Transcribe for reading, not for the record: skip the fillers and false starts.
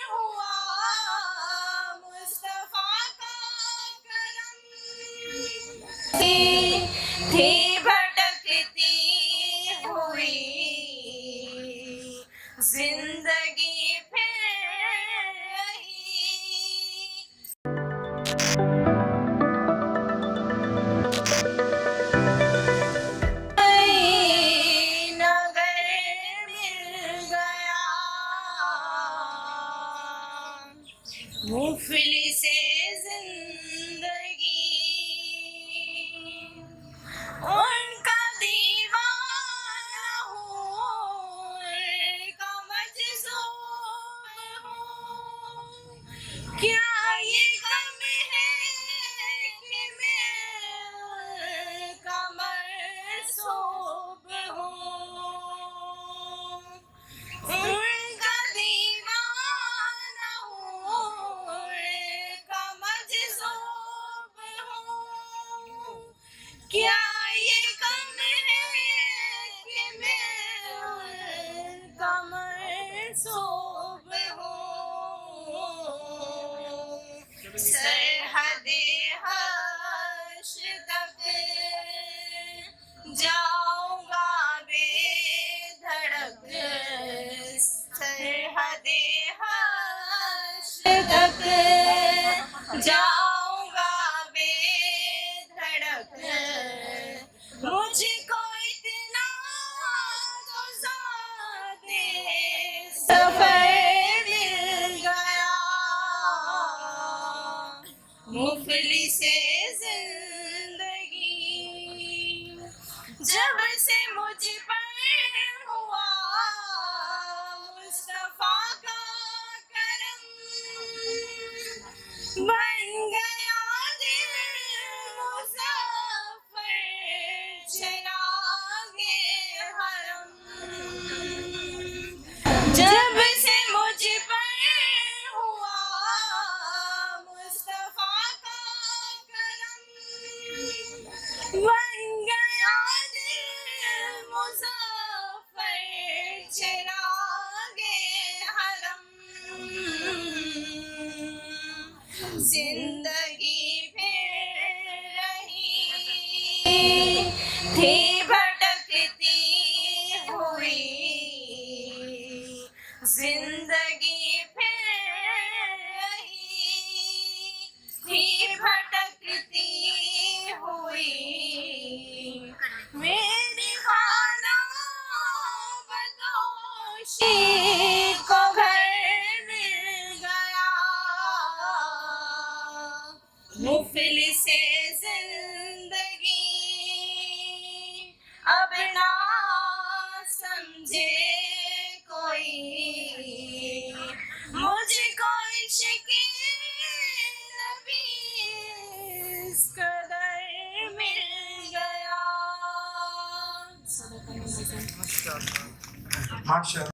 हुआ मुस्तफा का करम, थी भटकती हुई जिंदगी फिर मुफलिसे जिंदगी उनका दीवाना हूँ, उनका मजज़ूब हूँ। क्या ये गम है कि मैं उनका मरसूब हूँ, उनका दीवाना हूँ, उनका मजज़ूब हूँ। क्या ये गम है कि मैं उनका मरसूब हूँ। सरहदे हश्र तक जाऊंगा बेधड़क, सरहदे हश्र तक जाऊंगा बेधड़क। मुझको इतना तो सादे सफर मिल गया, मुफलिसे जिंदगी जब से मुझ पर हुआ मुस्तफा का करम, बन गया दिल मुज़फ्फर चिरागे हरम। जब से मुझ पर हुआ मुस्तफा का करम, बन गया दिल मुज़फ्फर चिरागे हरम। जिंदगी फिर रही थी भटकती हुई, जिंदगी फिर रही थी भटकती हुई। मेरी खाना बदोशी को घर मिल गया, मुफलिसे जिंदगी अब ना समझे कोई, मुझको इश्क़ नबी इस कदर मिल गया। माशाअल्लाह।